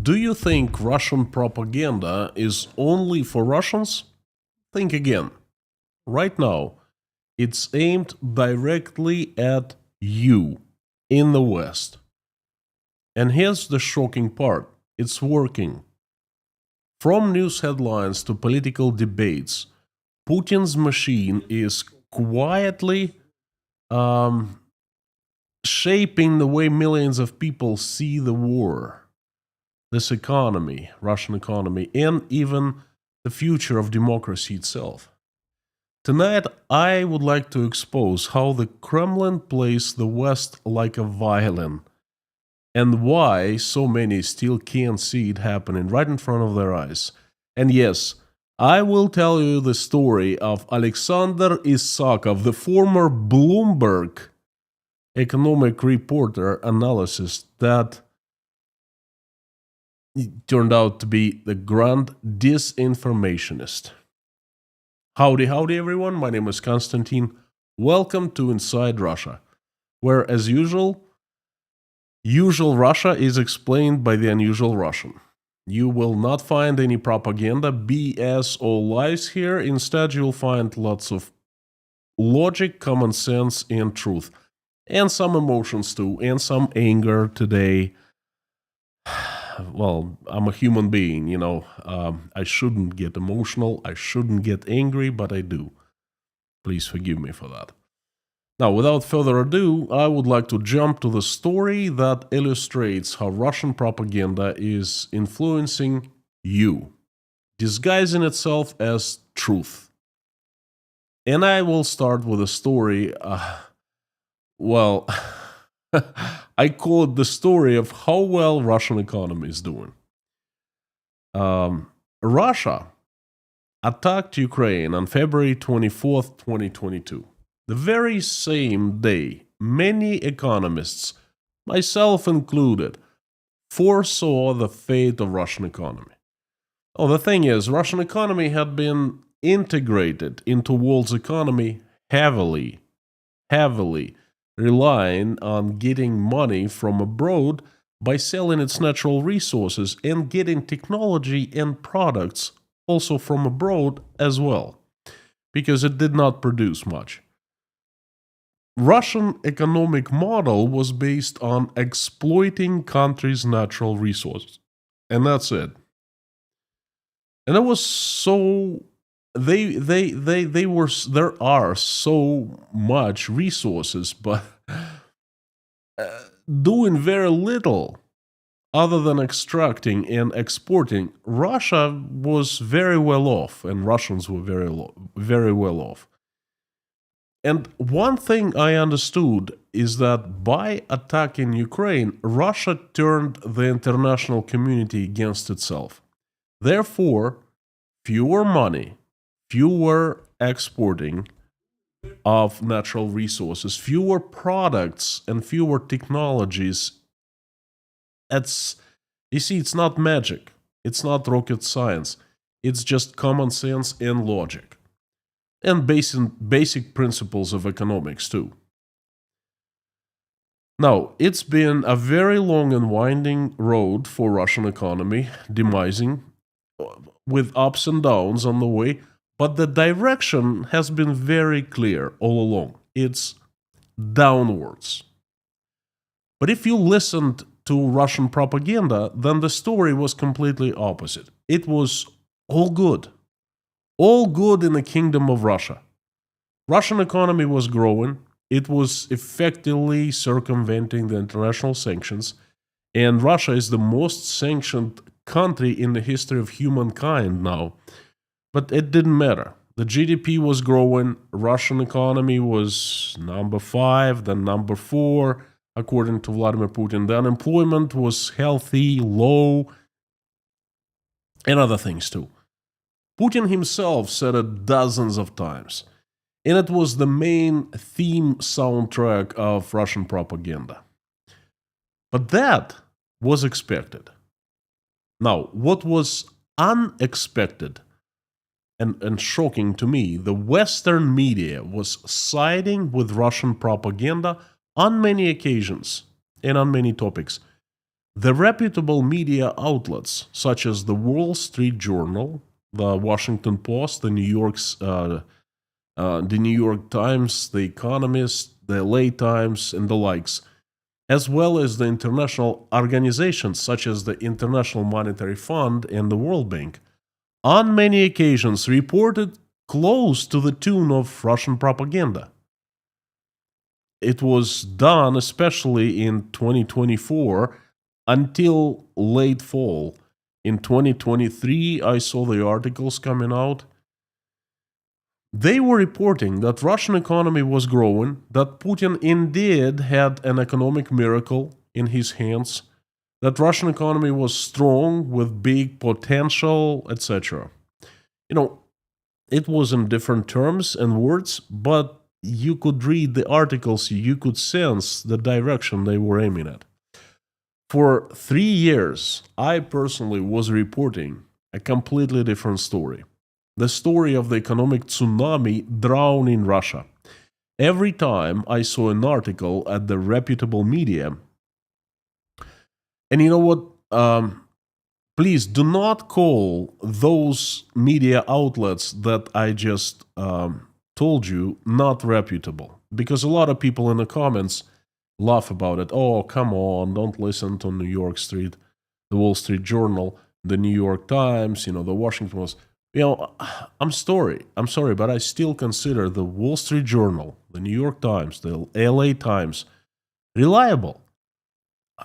Do you think Russian propaganda is only for Russians? Think again. Right now, it's aimed directly at you in the West. And here's the shocking part, it's working. From news headlines to political debates, Putin's machine is quietly shaping the way millions of people see the war, this economy, Russian economy, and even the future of democracy itself. Tonight, I would like to expose how the Kremlin plays the West like a violin, and why so many still can't see it happening right in front of their eyes. And yes, I will tell you the story of Alexander Isakov, the former Bloomberg economic reporter analysis that turned out to be the grand disinformationist. Howdy, everyone. My name is Konstantin. Welcome to Inside Russia, where, as usual Russia is explained by the unusual Russian. You will not find any propaganda, BS, or lies here. Instead, you'll find lots of logic, common sense, and truth. And some emotions too, and some anger today. Well, I'm a human being, I shouldn't get emotional, I shouldn't get angry, but I do. Please forgive me for that. Now, without further ado, I would like to jump to the story that illustrates how Russian propaganda is influencing you, disguising itself as truth. And I will start with a story, I call it the story of how well Russian economy is doing. Russia attacked Ukraine on February 24th, 2022. The very same day, many economists, myself included, foresaw the fate of Russian economy. The thing is, Russian economy had been integrated into world's economy heavily, relying on getting money from abroad by selling its natural resources and getting technology and products also from abroad as well, because it did not produce much. Russian economic model was based on exploiting countries' natural resources, and that's it. And it was so there are so much resources, but doing very little other than extracting and exporting. Russia was very well off, and Russians were very well off. And one thing I understood is that by attacking Ukraine, Russia turned the international community against itself. Therefore, fewer money, fewer exporting of natural resources, fewer products, and fewer technologies. It's not magic. It's not rocket science. It's just common sense and logic. And basic principles of economics too. Now, it's been a very long and winding road for Russian economy, demising, with ups and downs on the way, but the direction has been very clear all along. It's downwards. But if you listened to Russian propaganda, then the story was completely opposite. It was all good. All good in the kingdom of Russia. Russian economy was growing. It was effectively circumventing the international sanctions. And Russia is the most sanctioned country in the history of humankind now. But it didn't matter. The GDP was growing. Russian economy was number 5, then number 4, according to Vladimir Putin. The unemployment was healthy, low, and other things too. Putin himself said it dozens of times, and it was the main theme soundtrack of Russian propaganda. But that was expected. Now, what was unexpected and shocking to me, the Western media was siding with Russian propaganda on many occasions and on many topics. The reputable media outlets, such as the Wall Street Journal, the Washington Post, the New York Times, the Economist, the LA Times, and the likes, as well as the international organizations such as the International Monetary Fund and the World Bank, on many occasions reported close to the tune of Russian propaganda. It was done especially in 2024 until late fall. In 2023, I saw the articles coming out. They were reporting that Russian economy was growing, that Putin indeed had an economic miracle in his hands, that Russian economy was strong with big potential, etc. You know, it was in different terms and words, but you could read the articles, you could sense the direction they were aiming at. For 3 years, I personally was reporting a completely different story. The story of the economic tsunami drowning Russia. Every time I saw an article at the reputable media, and you know what? Please do not call those media outlets that I just told you not reputable, because a lot of people in the comments laugh about it. Oh, come on, don't listen to New York Street, the Wall Street Journal, the New York Times, the Washington Post. I'm sorry, but I still consider the Wall Street Journal, the New York Times, the LA Times reliable.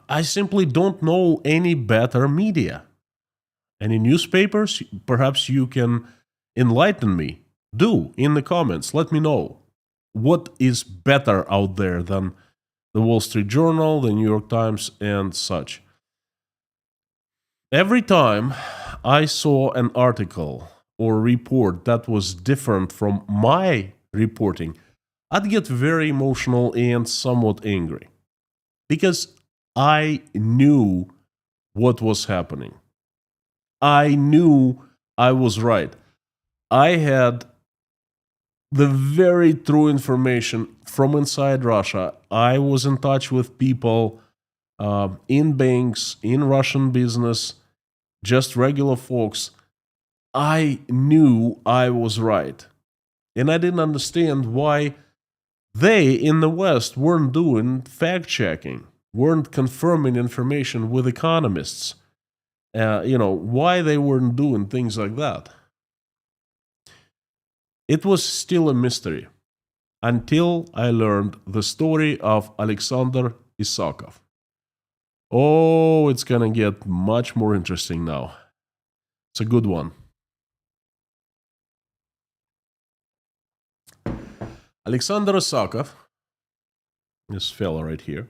I simply don't know any better media. Any newspapers? Perhaps you can enlighten me. Do in the comments. Let me know what is better out there than the Wall Street Journal, the New York Times, and such. Every time I saw an article or report that was different from my reporting, I'd get very emotional and somewhat angry. Because I knew what was happening. I knew I was right. I had the very true information from inside Russia. I was in touch with people in banks, in Russian business, just regular folks. I knew I was right. And I didn't understand why they in the West weren't doing fact checking, weren't confirming information with economists. Why they weren't doing things like that. It was still a mystery until I learned the story of Alexander Isakov. Oh, it's gonna get much more interesting now. It's a good one. Alexander Isakov, this fella right here,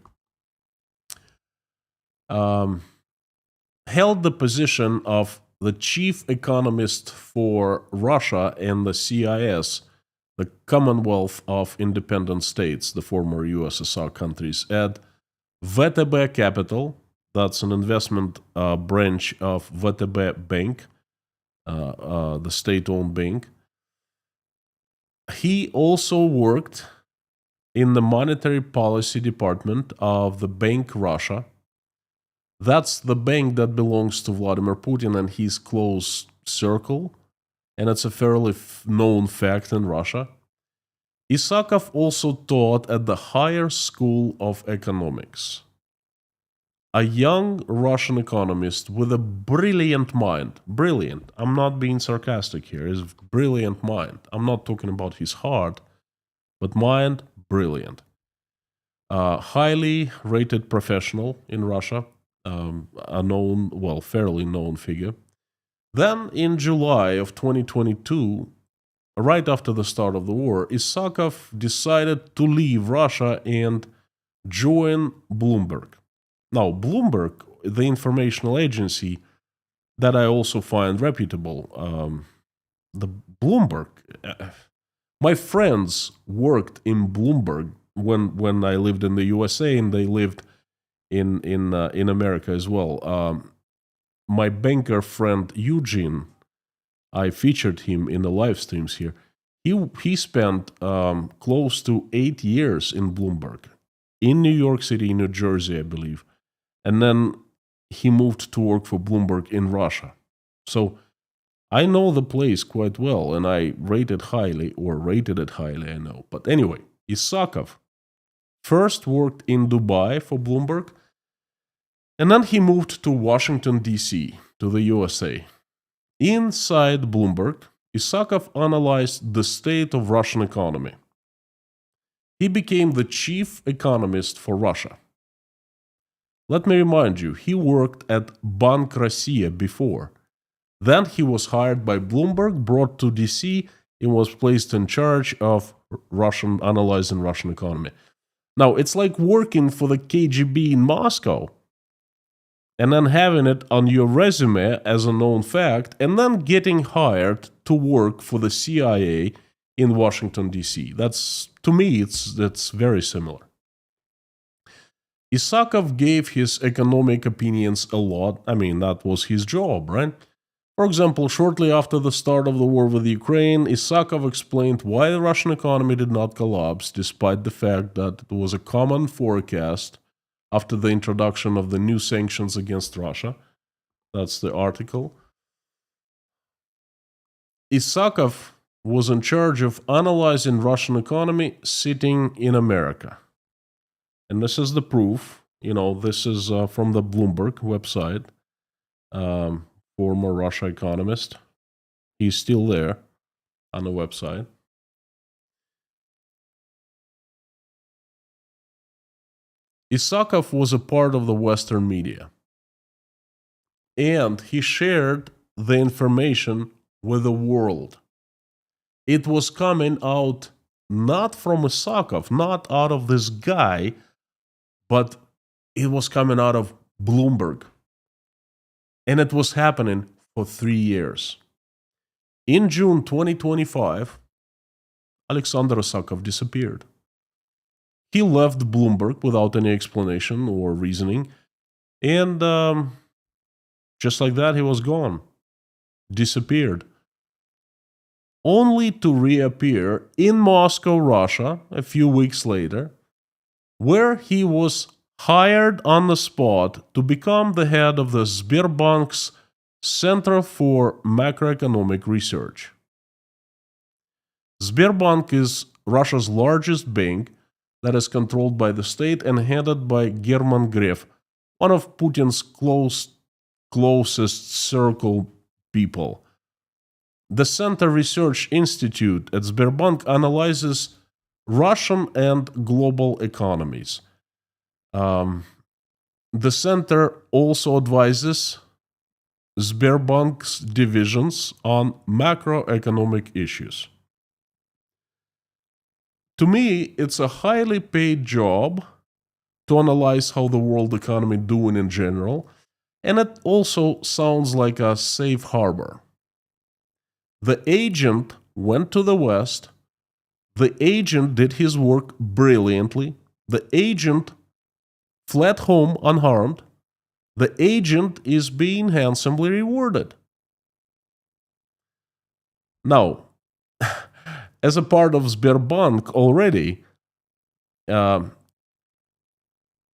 held the position of the chief economist for Russia and the CIS, the Commonwealth of Independent States, the former USSR countries, at VTB Capital. That's an investment branch of VTB Bank, the state-owned bank. He also worked in the monetary policy department of the Bank Russia. That's the bank that belongs to Vladimir Putin and his close circle, and it's a fairly known fact in Russia. Isakov also taught at the Higher School of Economics. A young Russian economist with a brilliant mind. Brilliant. I'm not being sarcastic here. His brilliant mind. I'm not talking about his heart, but mind, brilliant. Highly rated professional in Russia. Fairly known figure. Then in July of 2022, right after the start of the war, Isakov decided to leave Russia and join Bloomberg. Now, Bloomberg, the informational agency that I also find reputable, the Bloomberg, my friends worked in Bloomberg when I lived in the USA, and they lived in America as well. My banker friend Eugene, I featured him in the live streams here. He spent close to 8 years in Bloomberg, in New York City, New Jersey, I believe. And then he moved to work for Bloomberg in Russia. So I know the place quite well, and I rated it highly, I know. But anyway, Isakov first worked in Dubai for Bloomberg, and then he moved to Washington, D.C., to the USA. Inside Bloomberg, Isakov analyzed the state of Russian economy. He became the chief economist for Russia. Let me remind you, he worked at Bank Россия before. Then he was hired by Bloomberg, brought to DC, and was placed in charge of analyzing Russian economy. Now, it's like working for the KGB in Moscow and then having it on your resume as a known fact, and then getting hired to work for the CIA in Washington, D.C. That's, to me, that's very similar. Isakov gave his economic opinions a lot. I mean, that was his job, right? For example, shortly after the start of the war with Ukraine, Isakov explained why the Russian economy did not collapse, despite the fact that it was a common forecast after the introduction of the new sanctions against Russia. That's the article. Isakov was in charge of analyzing Russian economy sitting in America. And this is the proof. This is from the Bloomberg website. Former Russia economist. He's still there on the website. Isakov was a part of the Western media. And he shared the information with the world. It was coming out not from Isakov, not out of this guy, but it was coming out of Bloomberg. And it was happening for 3 years. In June 2025, Alexander Isakov disappeared. He left Bloomberg without any explanation or reasoning, and just like that, he was gone. Disappeared. Only to reappear in Moscow, Russia, a few weeks later, where he was hired on the spot to become the head of the Sberbank's Center for Macroeconomic Research. Sberbank is Russia's largest bank that is controlled by the state and headed by German Gref, one of Putin's closest circle people. The Center Research Institute at Sberbank analyzes Russian and global economies. The center also advises Sberbank's divisions on macroeconomic issues. To me, it's a highly paid job to analyze how the world economy is doing in general, and it also sounds like a safe harbor. The agent went to the West. The agent did his work brilliantly. The agent fled home unharmed. The agent is being handsomely rewarded. Now, as a part of Sberbank already,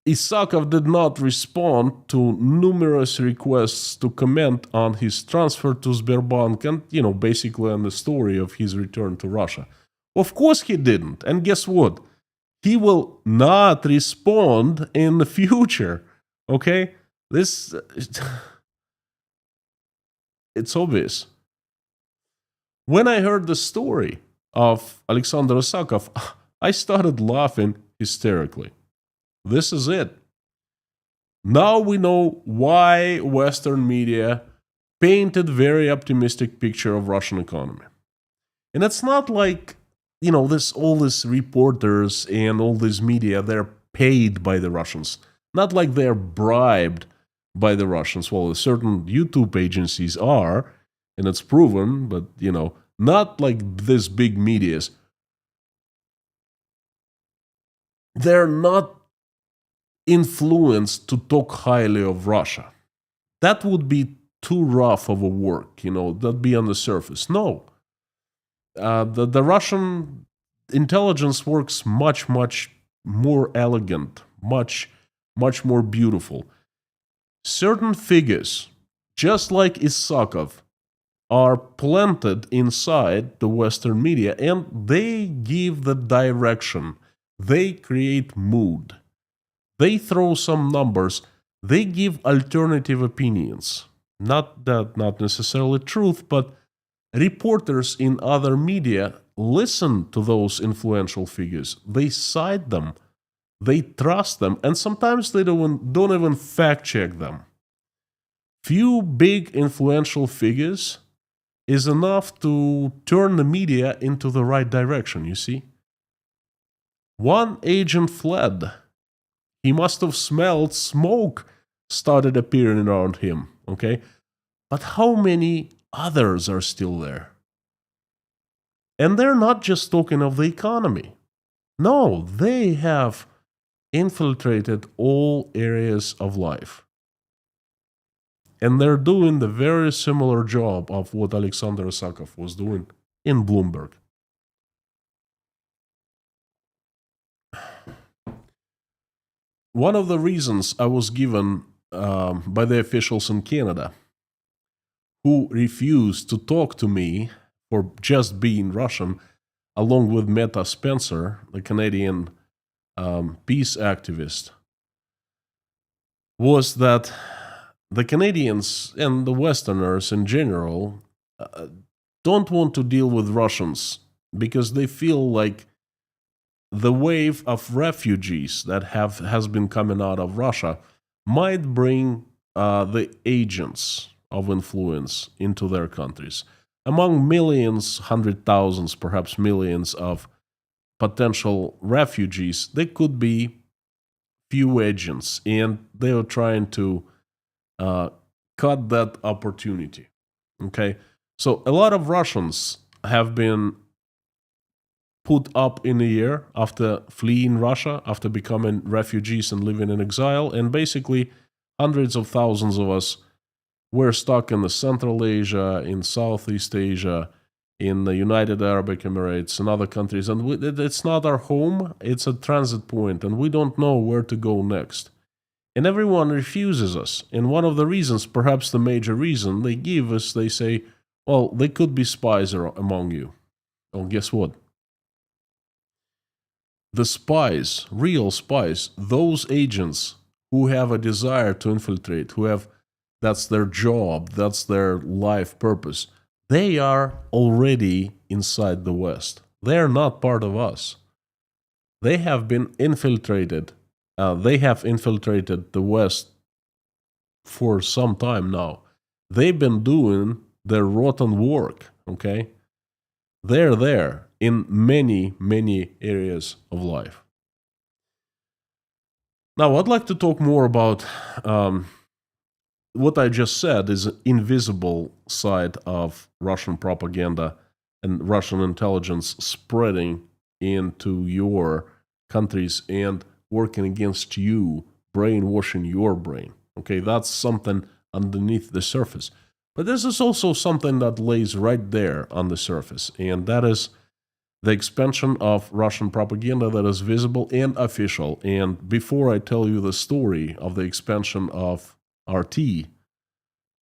Isakov did not respond to numerous requests to comment on his transfer to Sberbank and, basically on the story of his return to Russia. Of course he didn't. And guess what? He will not respond in the future. Okay? It's obvious. When I heard the story of Alexander Isakov, I started laughing hysterically. This is it. Now we know why Western media painted very optimistic picture of Russian economy. And it's not like, all these reporters and all these media, they're paid by the Russians. Not like they're bribed by the Russians. Well, certain YouTube agencies are, and it's proven, but, not like this big medias. They're not influenced to talk highly of Russia. That would be too rough of a work, that'd be on the surface. No. The Russian intelligence works much, much more elegant, much, much more beautiful. certain figures, just like Isakov, are planted inside the Western media and they give the direction. They create mood. They throw some numbers. They give alternative opinions. Not necessarily truth, but reporters in other media listen to those influential figures. They cite them. They trust them. And sometimes they don't even fact check them. Few big influential figures is enough to turn the media into the right direction, you see? One agent fled. He must have smelled smoke started appearing around him, okay? But how many others are still there? And they're not just talking of the economy. No, they have infiltrated all areas of life. And they're doing the very similar job of what Alexander Isakov was doing in Bloomberg. One of the reasons I was given by the officials in Canada who refused to talk to me for just being Russian, along with Meta Spencer, the Canadian peace activist, was that the Canadians and the Westerners in general don't want to deal with Russians because they feel like the wave of refugees that has been coming out of Russia might bring the agents of influence into their countries. Among millions, hundred thousands, perhaps millions of potential refugees, there could be few agents, and they are trying to cut that opportunity. Okay, so a lot of Russians have been put up in the air after fleeing Russia, after becoming refugees and living in exile, and basically hundreds of thousands of us were stuck in the Central Asia, in Southeast Asia, in the United Arab Emirates and other countries, and it's not our home, it's a transit point, and we don't know where to go next. And everyone refuses us. And one of the reasons, perhaps the major reason they give us, they say, well, they could be spies among you. Well, guess what? The spies, real spies, those agents who have a desire to infiltrate, that's their job, that's their life purpose, they are already inside the West. They are not part of us. They have been infiltrated. They have infiltrated the West for some time now. They've been doing their rotten work, okay? They're there in many, many areas of life. Now, I'd like to talk more about what I just said is an invisible side of Russian propaganda and Russian intelligence spreading into your countries and working against you, brainwashing your brain. Okay, that's something underneath the surface. But this is also something that lays right there on the surface, and that is the expansion of Russian propaganda that is visible and official. And before I tell you the story of the expansion of RT,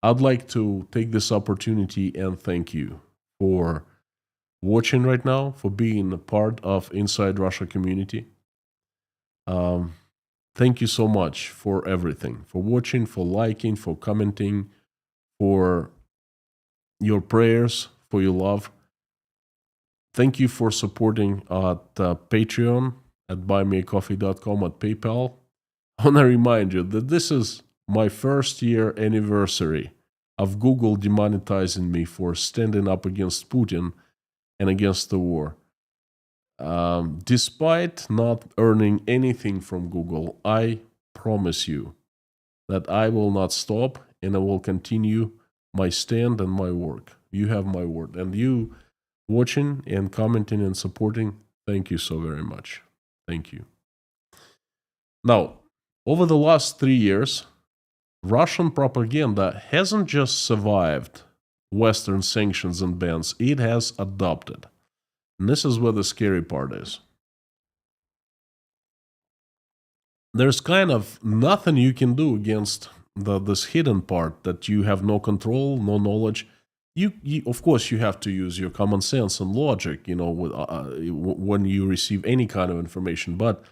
I'd like to take this opportunity and thank you for watching right now, for being a part of Inside Russia community. Thank you so much for everything, for watching, for liking, for commenting, for your prayers, for your love. Thank you for supporting at Patreon, at buymeacoffee.com, at PayPal. I want to remind you that this is my first year anniversary of Google demonetizing me for standing up against Putin and against the war. Despite not earning anything from Google, I promise you that I will not stop and I will continue my stand and my work. You have my word. And you watching and commenting and supporting, thank you so very much. Thank you. Now, over the last 3 years, Russian propaganda hasn't just survived Western sanctions and bans, it has adopted. And this is where the scary part is. There's kind of nothing you can do against this hidden part that you have no control, no knowledge. You of course you have to use your common sense and logic, when you receive any kind of information. But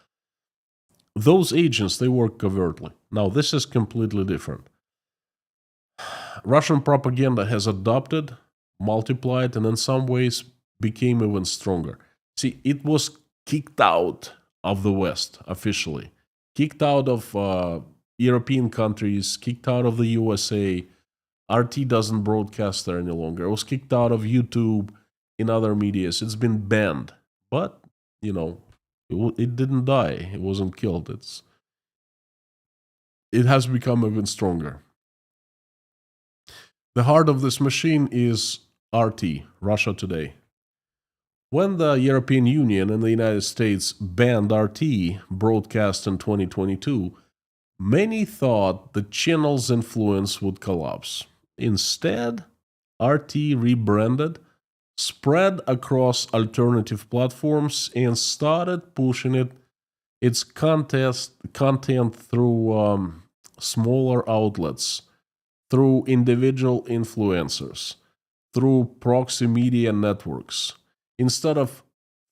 those agents, they work covertly. Now this is completely different. Russian propaganda has adopted, multiplied, and in some ways became even stronger. See, it was kicked out of the West officially, kicked out of European countries, kicked out of the USA. RT doesn't broadcast there any longer. It was kicked out of YouTube, in other medias. It's been banned, but it didn't die. It wasn't killed. It has become even stronger. The heart of this machine is RT, Russia Today. When the European Union and the United States banned RT broadcast in 2022, many thought the channel's influence would collapse. Instead, RT rebranded, spread across alternative platforms, and started pushing its content through smaller outlets, through individual influencers, through proxy media networks. Instead of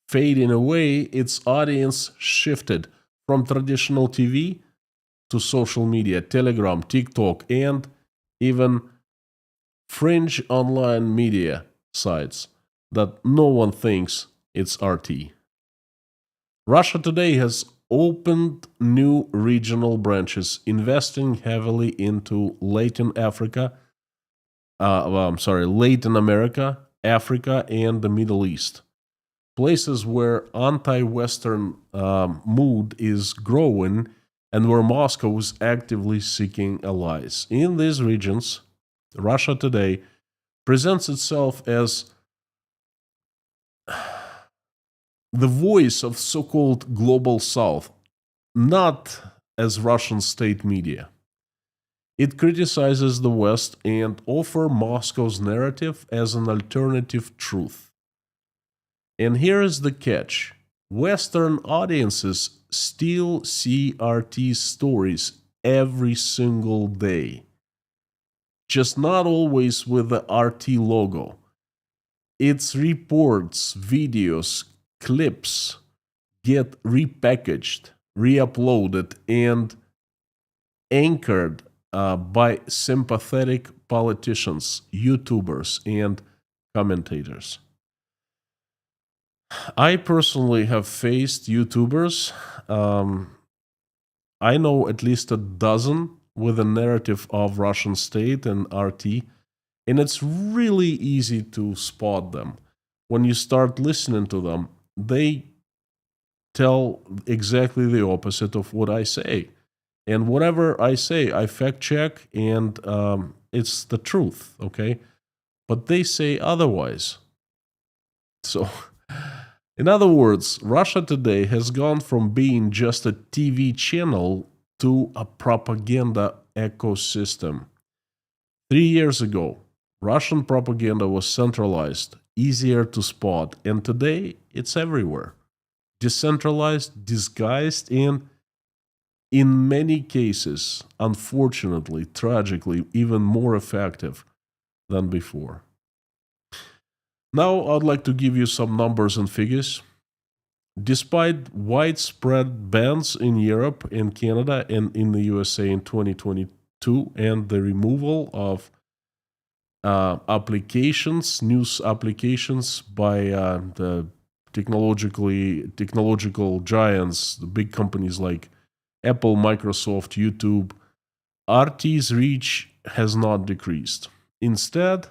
fading away, its audience shifted from traditional TV to social media, Telegram, TikTok, and even fringe online media sites that no one thinks it's RT. Russia Today has opened new regional branches, investing heavily into Latin America, Africa, and the Middle East. Places where anti-Western mood is growing and where Moscow is actively seeking allies. In these regions, Russia Today presents itself as the voice of so-called global South, not as Russian state media. It criticizes the West and offers Moscow's narrative as an alternative truth. And here is the catch. Western audiences still see RT stories every single day, just not always with the RT logo. Its reports, videos, clips get repackaged, re-uploaded, and anchored by sympathetic politicians, YouTubers, and commentators. I personally have faced YouTubers. I know at least a dozen with a narrative of Russian state and RT, and it's really easy to spot them. When you start listening to them, they tell exactly the opposite of what I say. And whatever I say, I fact check, and it's the truth, okay? But they say otherwise. So, in other words, Russia Today has gone from being just a TV channel to a propaganda ecosystem. 3 years ago, Russian propaganda was centralized, easier to spot, and today it's everywhere. Decentralized, disguised, and in many cases, unfortunately, tragically, even more effective than before. Now, I'd like to give you some numbers and figures. Despite widespread bans in Europe, in Canada, and in the USA in 2022, and the removal of news applications by the technological giants, the big companies like Apple, Microsoft, YouTube, RT's reach has not decreased. Instead,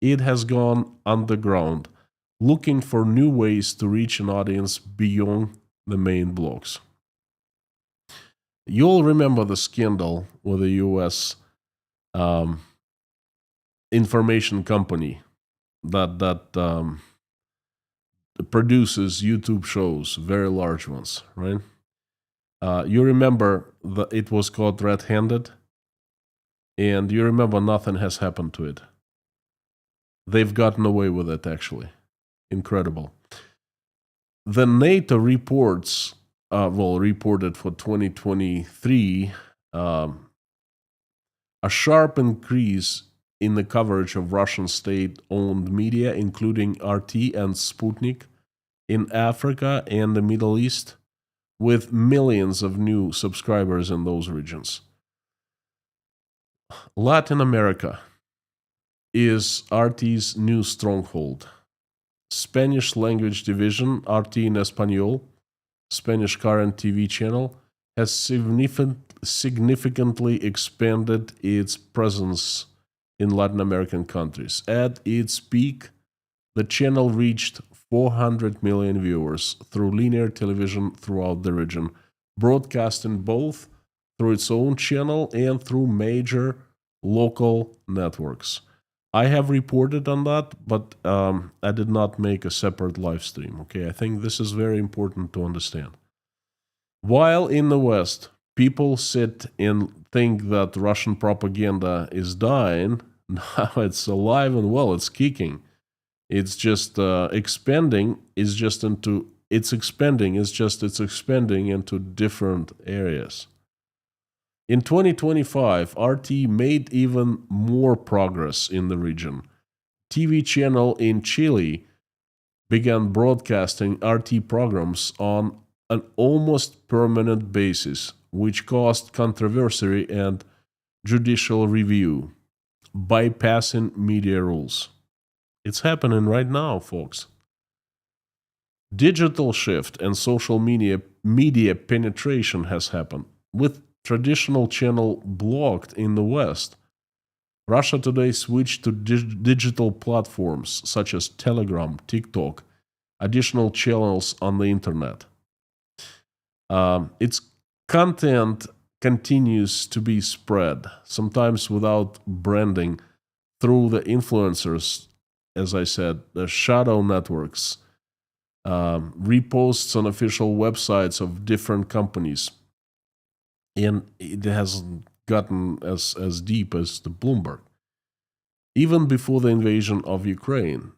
it has gone underground, looking for new ways to reach an audience beyond the main blogs. You'll remember the scandal with the US information company that produces YouTube shows, very large ones, right? You remember that it was caught red-handed, and you remember nothing has happened to it. They've gotten away with it, actually. Incredible. The NATO reported for 2023 A sharp increase in the coverage of Russian state owned media, including RT and Sputnik, in Africa and the Middle East, with millions of new subscribers in those regions. Latin America is RT's new stronghold. Spanish language division, RT in Espanol, Spanish current TV channel, has significantly expanded its presence in Latin American countries. At its peak, the channel reached 400 million viewers through linear television throughout the region, broadcasting both through its own channel and through major local networks. I have reported on that, but I did not make a separate live stream. Okay, I think this is very important to understand. While in the West, people sit and think that Russian propaganda is dying, now it's alive and well, it's kicking. It's just expanding. It's expanding into different areas. In 2025, RT made even more progress in the region. TV channel in Chile began broadcasting RT programs on an almost permanent basis, which caused controversy and judicial review, bypassing media rules. It's happening right now, folks. Digital shift and social media penetration has happened. With traditional channel blocked in the West, Russia today switched to digital platforms such as Telegram, TikTok, additional channels on the internet. Its content continues to be spread, sometimes without branding, through the influencers, as I said, the shadow networks, reposts on official websites of different companies. And it hasn't gotten as deep as the Bloomberg. Even before the invasion of Ukraine,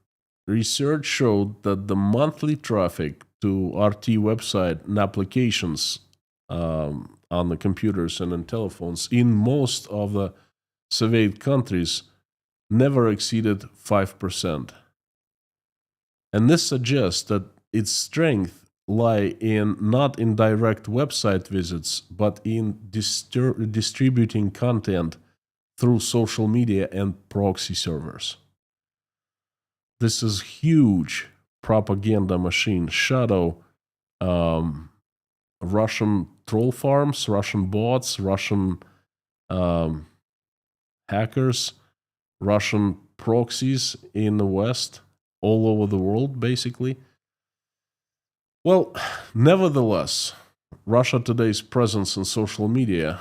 research showed that the monthly traffic to RT website and applications on the computers and on telephones in most of the Soviet countries never exceeded 5%. And this suggests that its strength lie not in direct website visits, but in distributing content through social media and proxy servers. This is huge propaganda machine, shadow Russian troll farms, Russian bots, Russian hackers, Russian proxies in the West, all over the world, basically. Well, nevertheless, Russia today's presence in social media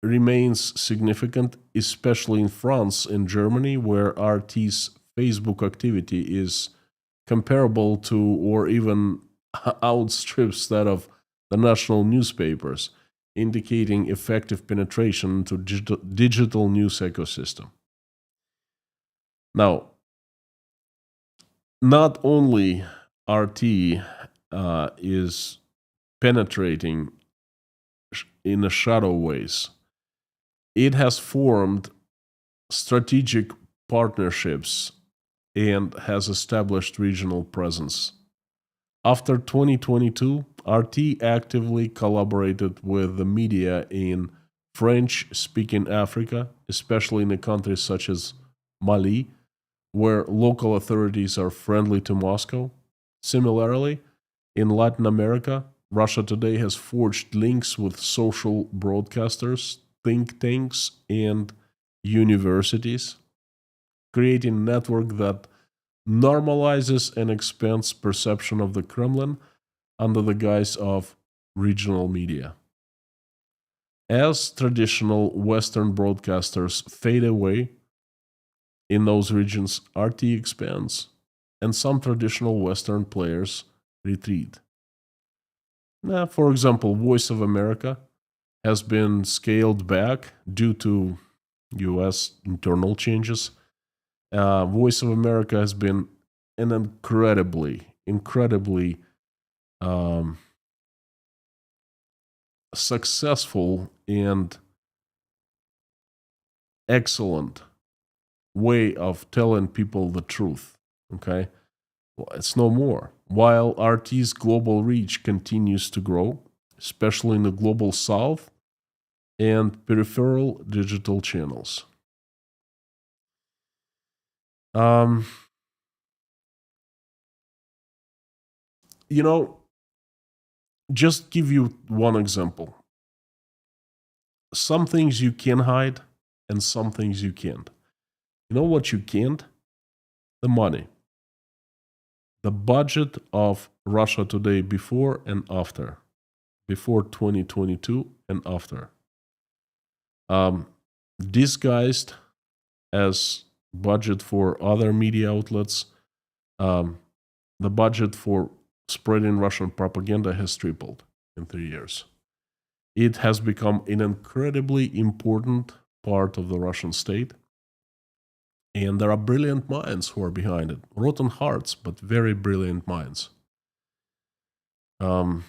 remains significant, especially in France and Germany, where RT's Facebook activity is comparable to or even outstrips that of the national newspapers, indicating effective penetration into digital news ecosystem. Now, not only RT is penetrating in a shadow ways, it has formed strategic partnerships and has established regional presence. After 2022, RT actively collaborated with the media in French-speaking Africa, especially in the countries such as Mali, where local authorities are friendly to Moscow. Similarly, in Latin America, Russia today has forged links with social broadcasters, think tanks, and universities, creating a network that normalizes and expands perception of the Kremlin under the guise of regional media. As traditional Western broadcasters fade away in those regions, RT expands, and some traditional Western players retreat. Now, for example, Voice of America has been scaled back due to US internal changes. Voice of America has been an incredibly successful and excellent way of telling people the truth. Okay? Well, it's no more. While RT's global reach continues to grow, especially in the global south and peripheral digital channels. Um, you know, just give you one example. Some things you can hide and some things you can't. You know what you can't? The money. The budget of Russia today before and after. Before 2022 and after. Um, disguised as budget for other media outlets, um, the budget for spreading Russian propaganda has tripled in 3 years. It has become an incredibly important part of the Russian state. And there are brilliant minds who are behind it. Rotten hearts, but very brilliant minds. Um,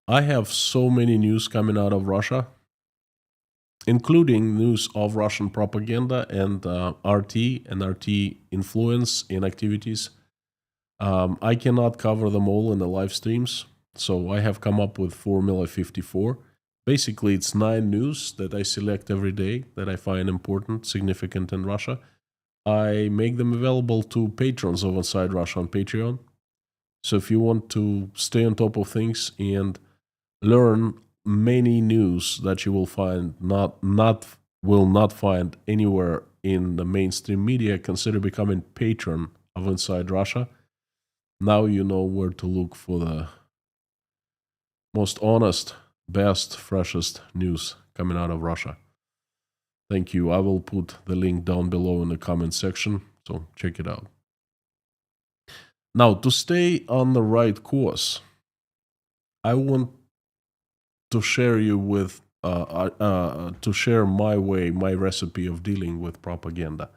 I have so many news coming out of Russia, including news of Russian propaganda and RT and RT influence in activities. I cannot cover them all in the live streams, so I have come up with Formula 54. Basically, it's 9 news that I select every day that I find important, significant in Russia. I make them available to patrons of Inside Russia on Patreon. So if you want to stay on top of things and learn many news that you will find will not find anywhere in the mainstream media, consider becoming patron of Inside Russia. Now you know where to look for the most honest, best, freshest news coming out of Russia. Thank you. I will put the link down below in the comment section, so check it out. Now, to stay on the right course, I want to share you with to share my way, my recipe of dealing with propaganda.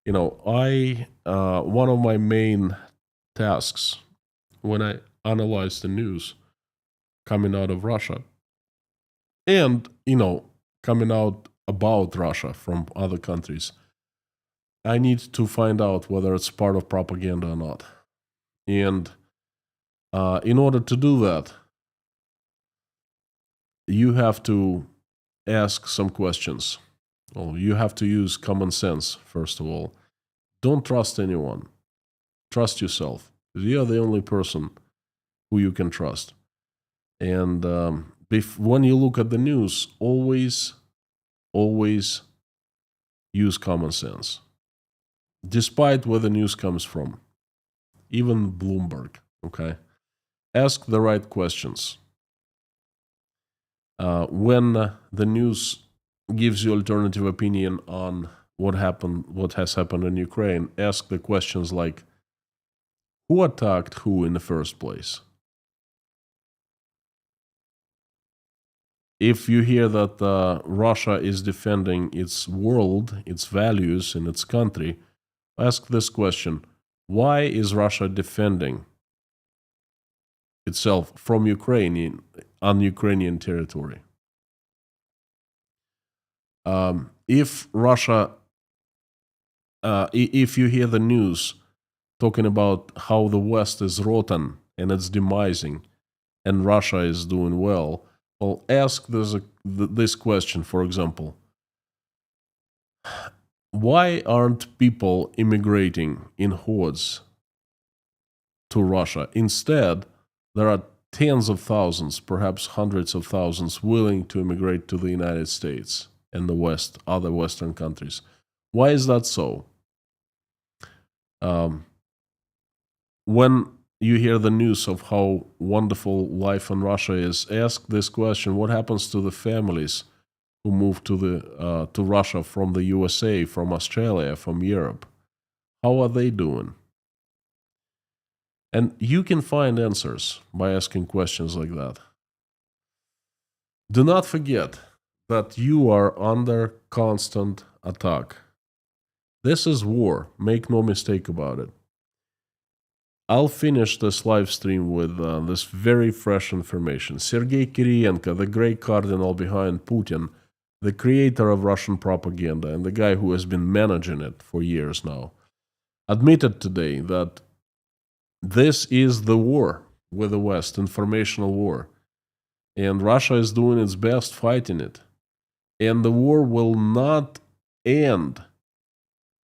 You know, I one of my main tasks when I analyze the news coming out of Russia and, coming out about Russia from other countries, I need to find out whether it's part of propaganda or not. And in order to do that, you have to ask some questions. Well, you have to use common sense, first of all. Don't trust anyone. Trust yourself. You're the only person who you can trust. And when you look at the news, always use common sense. Despite where the news comes from, even Bloomberg, okay? Ask the right questions. When the news gives you alternative opinion on what has happened in Ukraine, ask the questions like, who attacked who in the first place? If you hear that Russia is defending its world, its values, and its country, ask this question: why is Russia defending itself from Ukraine on Ukrainian territory? If you hear the news talking about how the West is rotten and it's demising, and Russia is doing well, well, ask this question, for example: why aren't people immigrating in hordes to Russia? Instead, there are tens of thousands, perhaps hundreds of thousands, willing to immigrate to the United States and the West, other Western countries. Why is that so? When you hear the news of how wonderful life in Russia is, ask this question: what happens to the families who move to Russia from the USA, from Australia, from Europe? How are they doing? And you can find answers by asking questions like that. Do not forget that you are under constant attack. This is war. Make no mistake about it. I'll finish this live stream with this very fresh information. Sergei Kirienko, the great cardinal behind Putin, the creator of Russian propaganda and the guy who has been managing it for years now, admitted today that this is the war with the West, informational war. And Russia is doing its best fighting it. And the war will not end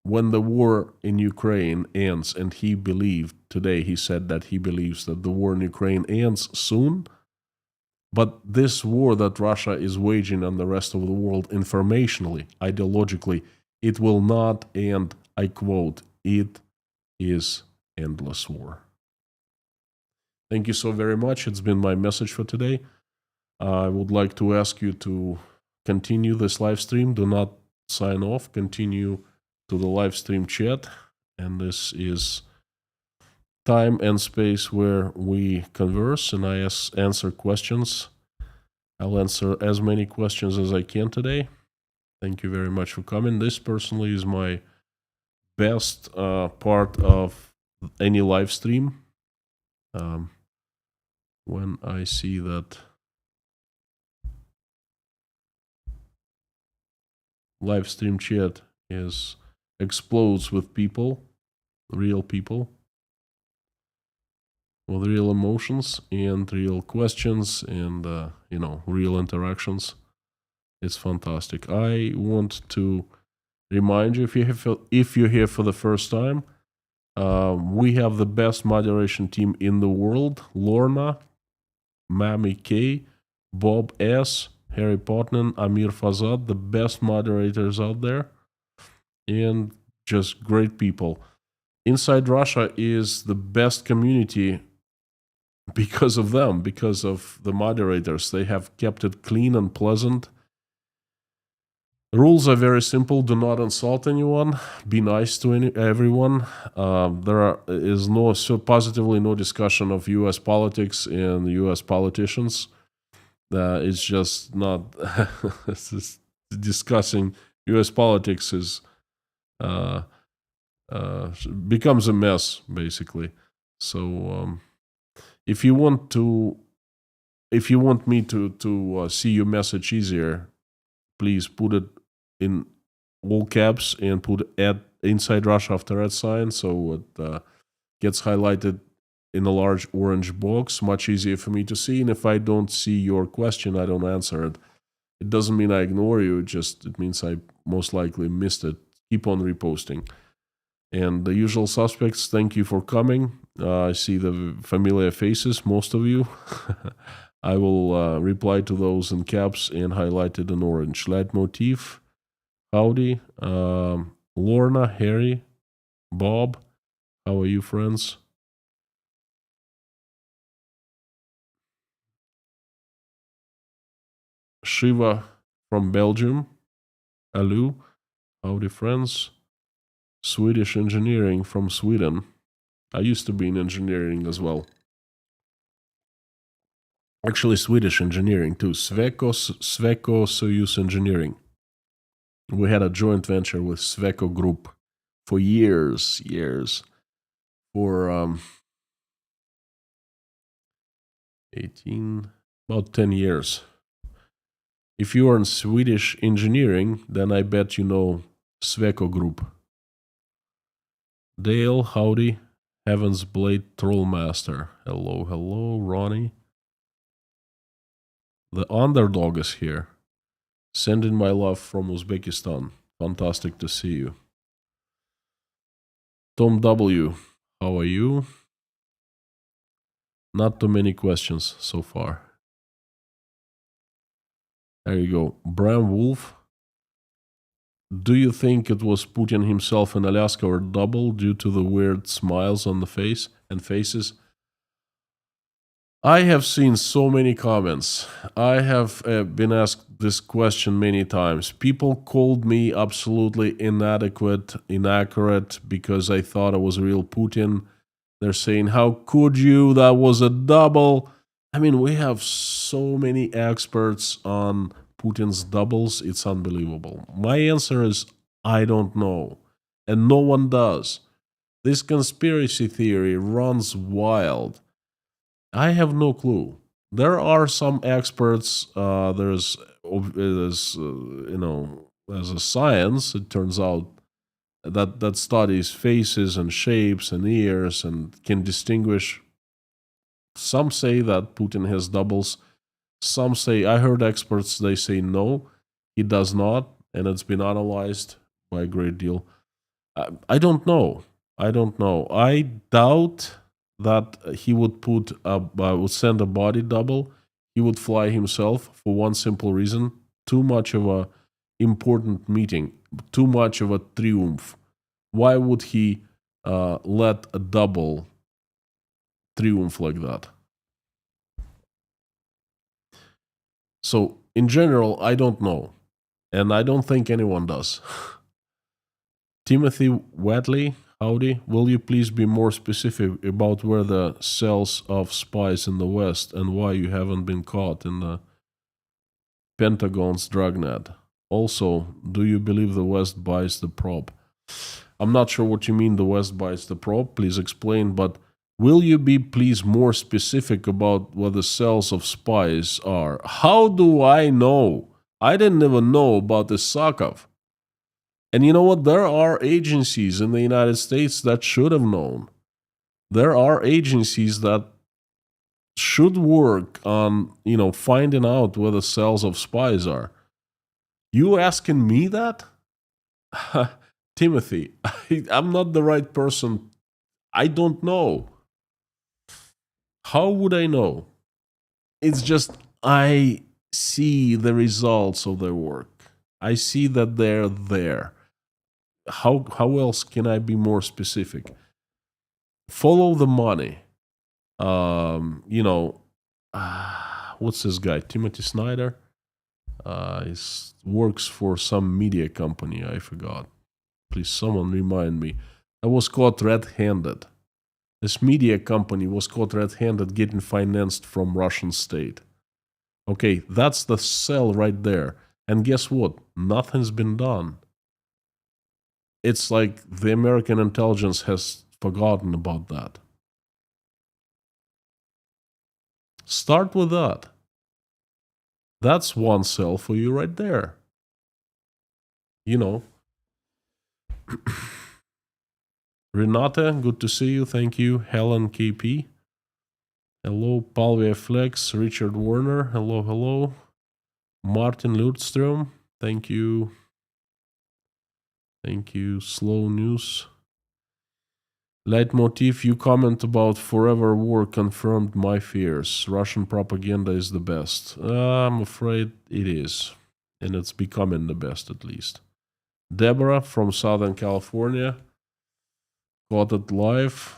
when the war in Ukraine ends. And he believed today, he said that he believes that the war in Ukraine ends soon. But this war that Russia is waging on the rest of the world informationally, ideologically, it will not end, I quote, it is endless war. Thank you so very much. It's been my message for today. I would like to ask you to continue this live stream. Do not sign off. Continue to the live stream chat. And this is time and space where we converse and I answer questions. I'll answer as many questions as I can today. Thank you very much for coming. This personally is my best part of any live stream. When I see that live stream chat explodes with people, real people, with real emotions and real questions and real interactions. It's fantastic. I want to remind you, if you're here for the first time, we have the best moderation team in the world. Lorna, Mami K, Bob S, Harry Potnan, Amir Fazad, the best moderators out there, and just great people. Inside Russia is the best community because of them, because of the moderators. They have kept it clean and pleasant. The rules are very simple. Do not insult anyone. Be nice to everyone. There is positively no discussion of U.S. politics and U.S. politicians. It's just not it's just discussing U.S. politics becomes a mess basically. So if you want me to see your message easier, please put it in all caps and put Inside Russia after that sign, so it gets highlighted in a large orange box, much easier for me to see. And if I don't see your question, I don't answer it. It doesn't mean I ignore you, it means I most likely missed it. Keep on reposting. And the usual suspects, thank you for coming. I see the familiar faces, most of you. I will reply to those in caps and highlighted in orange. Leitmotif, howdy. Lorna, Harry, Bob, how are you, friends? Shiva from Belgium. Alu, howdy, friends. Swedish engineering from Sweden. I used to be in engineering as well. Actually, Swedish engineering too. Sweco Soyuz Engineering. We had a joint venture with Sweco Group for years, for about 10 years. If you are in Swedish engineering, then I bet you know Sweco Group. Dale, howdy. Heaven's Blade Trollmaster. Hello, Ronnie. The underdog is here. Sending my love from Uzbekistan. Fantastic to see you. Tom W, how are you? Not too many questions so far. There you go. Bram Wolf. Do you think it was Putin himself in Alaska or double due to the weird smiles on the face and faces? I have seen so many comments. I have been asked this question many times. People called me absolutely inadequate, inaccurate, because I thought I was real Putin. They're saying, how could you? That was a double. I mean, we have so many experts on Putin's doubles. It's unbelievable. My answer is, I don't know. And no one does. This conspiracy theory runs wild. I have no clue. There are some experts. As a science, it turns out that studies faces and shapes and ears and can distinguish. Some say that Putin has doubles. Some say, I heard experts, they say no, he does not, and it's been analyzed by a great deal. I don't know. I don't know. I doubt that he would send a body double. He would fly himself for one simple reason: too much of a important meeting, too much of a triumph. Why would he let a double triumph like that? So, in general, I don't know. And I don't think anyone does. Timothy Watley, howdy. Will you please be more specific about where the cells of spies in the West and why you haven't been caught in the Pentagon's dragnet? Also, do you believe the West buys the probe? I'm not sure what you mean the West buys the probe. Please explain, but will you be please more specific about what the cells of spies are? How do I know? I didn't even know about Isakov. And you know what? There are agencies in the United States that should have known. There are agencies that should work on, finding out where the cells of spies are. You asking me that? Timothy, I'm not the right person. I don't know. How would I know? It's just I see the results of their work. I see that they're there. How else can I be more specific? Follow the money. What's this guy? Timothy Snyder. He works for some media company. I forgot. Please, someone remind me. I was caught red-handed. This media company was caught red-handed getting financed from Russian state. Okay, that's the cell right there. And guess what? Nothing's been done. It's like the American intelligence has forgotten about that. Start with that. That's one cell for you right there. Renata, good to see you. Thank you. Helen KP. Hello. Palvia Flex. Richard Warner. Hello, hello. Martin Lutström. Thank you. Thank you. Slow News. Leitmotif, you comment about forever war confirmed my fears. Russian propaganda is the best. I'm afraid it is. And it's becoming the best, at least. Deborah from Southern California. Got it live.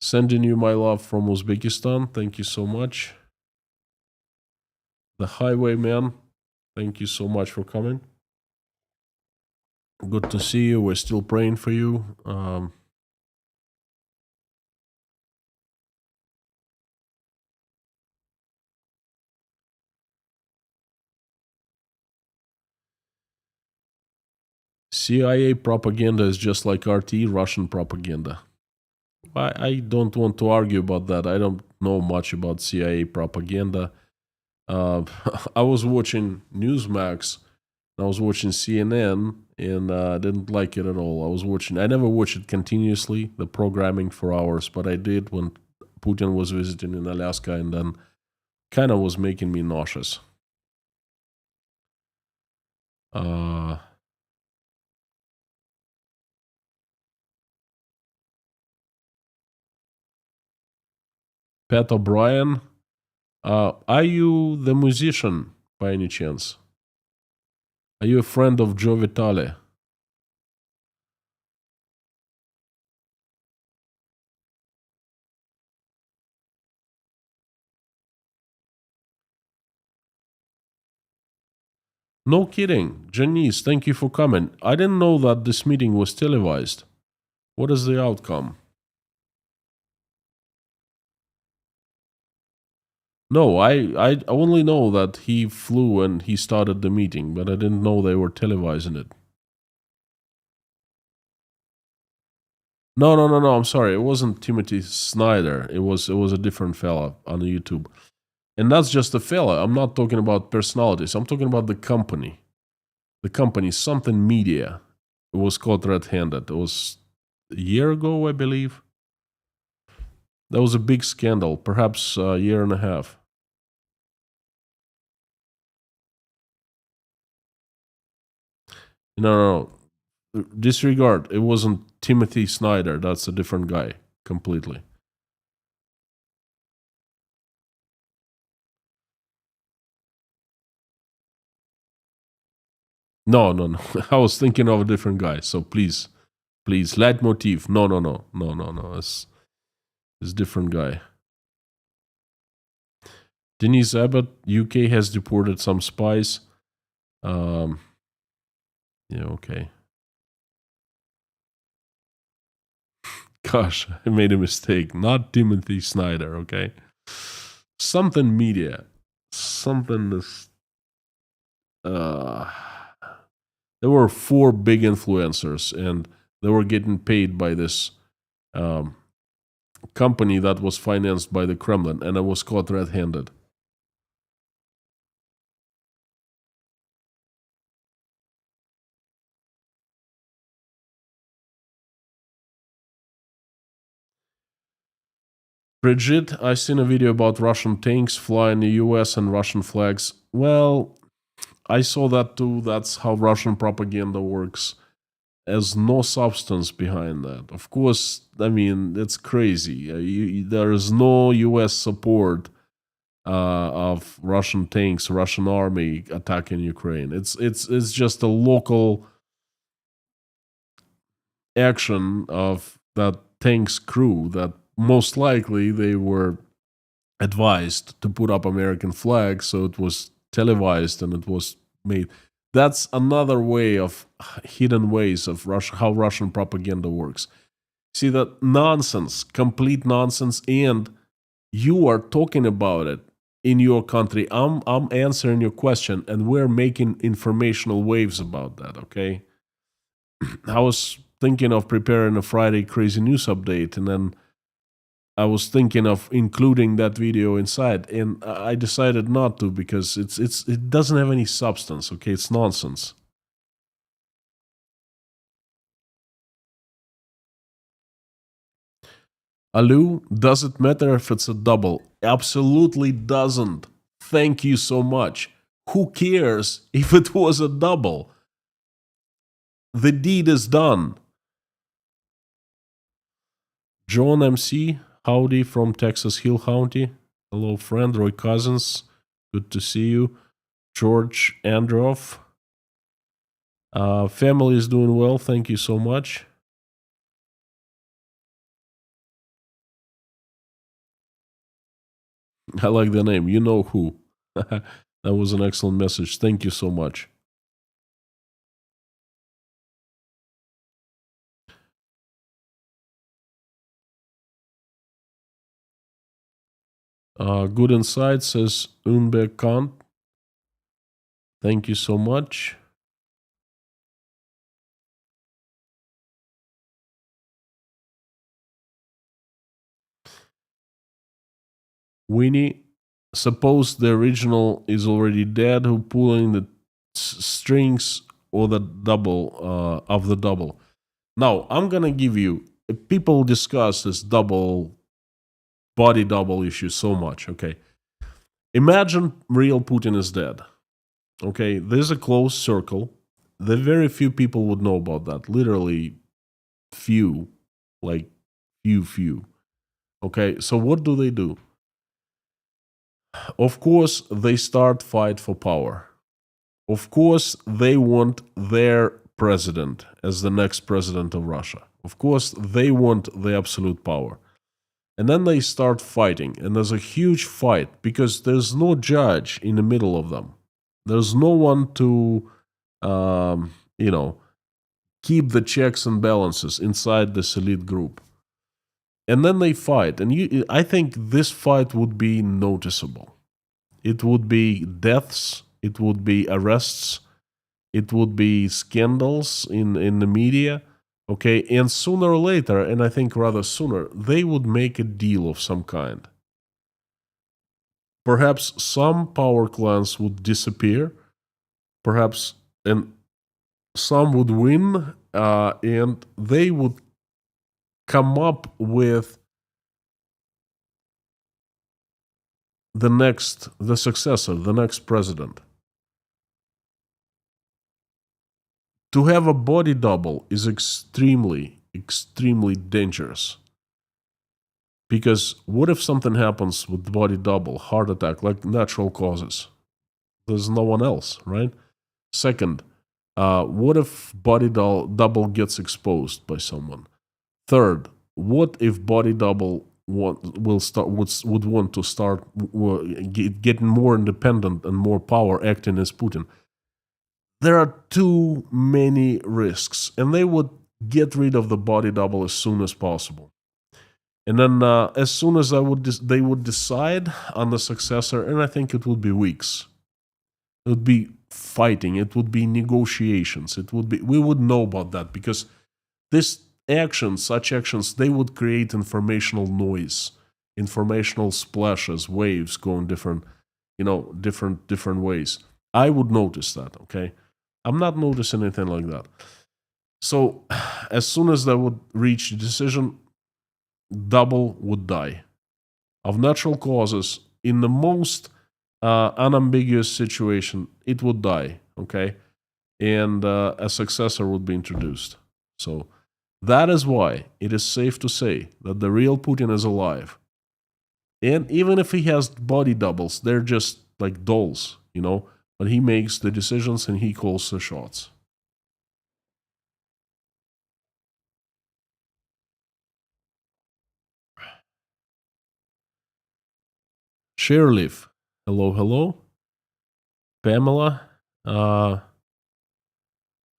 Sending you my love from Uzbekistan. Thank you so much. The Highwayman. Thank you so much for coming. Good to see you. We're still praying for you. CIA propaganda is just like RT, Russian propaganda. I don't want to argue about that. I don't know much about CIA propaganda. I was watching Newsmax. I was watching CNN, and I didn't like it at all. I never watched it continuously, the programming for hours, but I did when Putin was visiting in Alaska, and then kind of was making me nauseous. Pat O'Brien, are you the musician by any chance? Are you a friend of Joe Vitale? No kidding. Janice, thank you for coming. I didn't know that this meeting was televised. What is the outcome? No, I only know that he flew and he started the meeting, but I didn't know they were televising it. No, no, no, no. I'm sorry. It wasn't Timothy Snyder. It was a different fella on YouTube. And that's just a fella. I'm not talking about personalities. I'm talking about the company. The company, something media. It was caught red-handed. It was a year ago, I believe. That was a big scandal, perhaps a year and a half. No, no, no. Disregard. It wasn't Timothy Snyder. That's a different guy completely. No, no, no. I was thinking of a different guy. So please, please, leitmotif. No, no, no, no, no, no. It's different guy. Denise Abbott, UK has deported some spies. Um, yeah, okay. Gosh, I made a mistake. Not Timothy Snyder, okay? Something media. Something this. Uh, there were four big influencers, and they were getting paid by this um, company that was financed by the Kremlin, and I was caught red handed. Bridget, I seen a video about Russian tanks flying the US and Russian flags. Well, I saw that too. That's how Russian propaganda works. There's no substance behind that. Of course, I mean, it's crazy. There is no US support of Russian tanks, Russian army attacking Ukraine. It's just a local action of that tank's crew that most likely they were advised to put up American flags, so it was televised and it was made. That's another way of hidden ways of Russia, how Russian propaganda works. See that nonsense, complete nonsense, and you are talking about it in your country. I'm answering your question, and we're making informational waves about that. Okay, I was thinking of preparing a Friday crazy news update, and then I was thinking of including that video inside, and I decided not to because it doesn't have any substance. Okay, it's nonsense. Alu, does it matter if it's a double? Absolutely doesn't. Thank you so much. Who cares if it was a double? The deed is done. John MC, howdy from Texas Hill County. Hello, friend. Roy Cousins, good to see you. George Androff, family is doing well. Thank you so much. I like the name. You know who. That was an excellent message. Thank you so much. Good insight, says Unbe Kant. Thank you so much. Winnie, suppose the original is already dead. Who pulling the strings or the double of the double? Now, I'm gonna give you. People discuss this double body double issue so much. Okay, imagine real Putin is dead. Okay, there's a closed circle. The very few people would know about that. Literally, few, like few. Okay, so what do they do? Of course, they start fight for power. Of course, they want their president as the next president of Russia. Of course, they want the absolute power. And then they start fighting, and there's a huge fight because there's no judge in the middle of them. There's no one to, um, you know, keep the checks and balances inside this elite group. And then they fight, and I think this fight would be noticeable. It would be deaths, it would be arrests, it would be scandals in the media. Okay, and sooner or later, and I think rather sooner, they would make a deal of some kind. Perhaps some power clans would disappear, perhaps, and some would win, and they would come up with the successor, the next president. To have a body double is extremely, extremely dangerous. Because what if something happens with body double, heart attack, like natural causes? There's no one else, right? Second, what if double gets exposed by someone? Third, what if body double would want to start getting more independent and more power, acting as Putin? There are too many risks, and they would get rid of the body double as soon as possible. And then, as soon as they would decide on the successor, and I think it would be weeks. It would be fighting. It would be negotiations. It would be. We would know about that because such actions, they would create informational noise, informational splashes, waves going different, different ways. I would notice that. Okay, I'm not noticing anything like that. So, as soon as they would reach the decision, double would die of natural causes in the most unambiguous situation. It would die. Okay, and a successor would be introduced. So that is why it is safe to say that the real Putin is alive. And even if he has body doubles, they're just like dolls, but he makes the decisions and he calls the shots. Sherleaf, hello, hello. Pamela,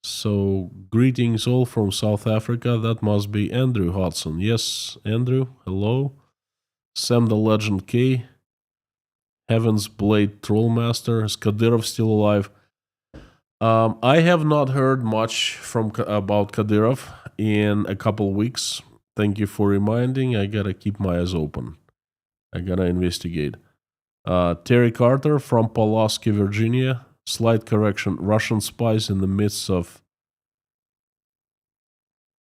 so greetings all from South Africa. That must be Andrew Hodson. Yes, Andrew, hello. Sam the Legend K, Heaven's Blade Trollmaster, is Kadyrov still alive? I have not heard much about Kadyrov in a couple weeks. Thank you for reminding. I gotta keep my eyes open. I gotta investigate. Terry Carter from Pulaski, Virginia. Slight correction: Russian spies in the midst of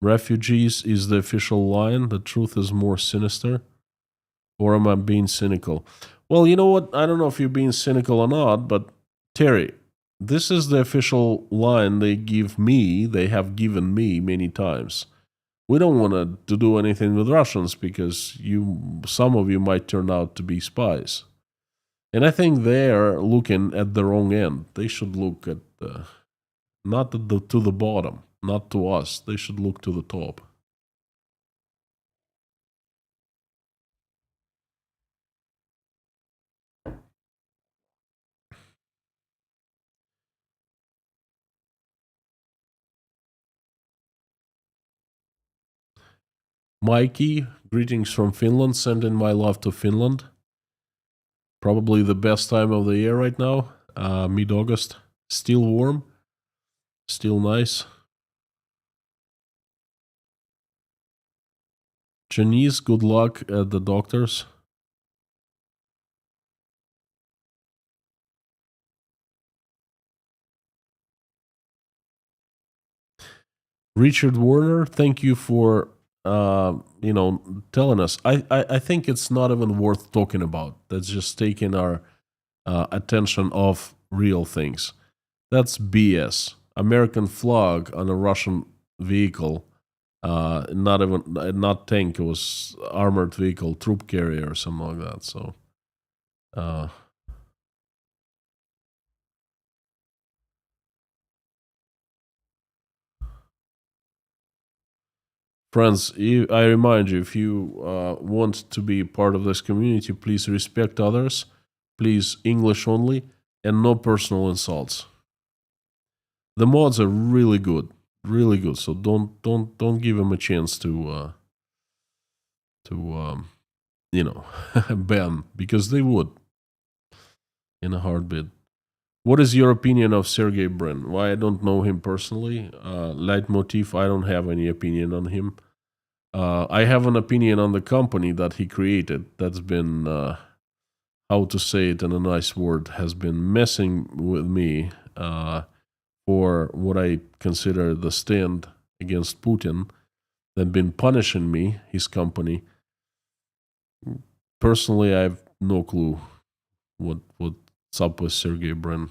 refugees is the official line. The truth is more sinister. Or am I being cynical? Well, you know what? I don't know if you're being cynical or not, but Terry, this is the official line they have given me many times. We don't want to do anything with Russians because some of you might turn out to be spies. And I think they're looking at the wrong end. They should look at not to the bottom, not to us. They should look to the top. Mikey, greetings from Finland. Sending my love to Finland. Probably the best time of the year right now. Mid August. Still warm. Still nice. Janice, good luck at the doctors. Richard Warner, thank you for telling us. I think it's not even worth talking about. That's just taking our attention off real things. That's BS. American flag on a Russian vehicle, not tank. It was armored vehicle, troop carrier, or something like that. So, friends, I remind you, if you want to be part of this community, please respect others. Please English only, and no personal insults. The mods are really good, really good. So don't give them a chance to ban, because they would in a heartbeat. What is your opinion of Sergey Brin? Why I don't know him personally. Leitmotiv, I don't have any opinion on him. I have an opinion on the company that he created that's been, how to say it in a nice word, has been messing with me for what I consider the stand against Putin, and been punishing me, his company. Personally, I have no clue what's up with Sergey Brin.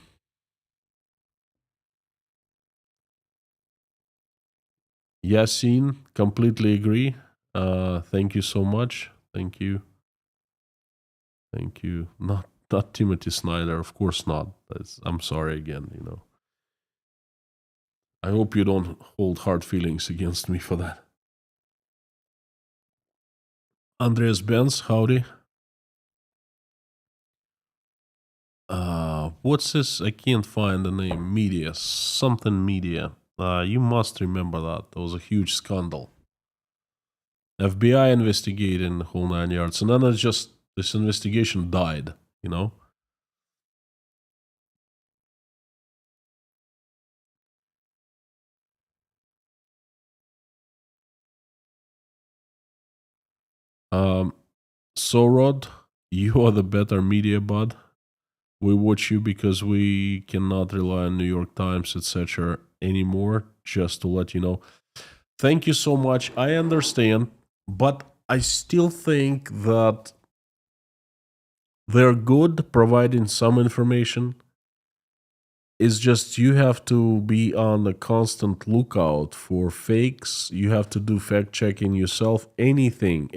Yasin, completely agree. Thank you so much. Thank you. Thank you. Not Timothy Snyder, of course not. I'm sorry again, you know. I hope you don't hold hard feelings against me for that. Andreas Benz, howdy. What's this? I can't find the name. Media. Something media. You must remember that. There was a huge scandal. FBI investigating the whole 9 yards. And then it's just, this investigation died, you know? Um, Sorod, you are the better media bud. We watch you because we cannot rely on New York Times, etc. anymore, just to let you know. Thank you so much. I understand, but I still think that they're good providing some information. It's just you have to be on a constant lookout for fakes. You have to do fact checking yourself. Anything.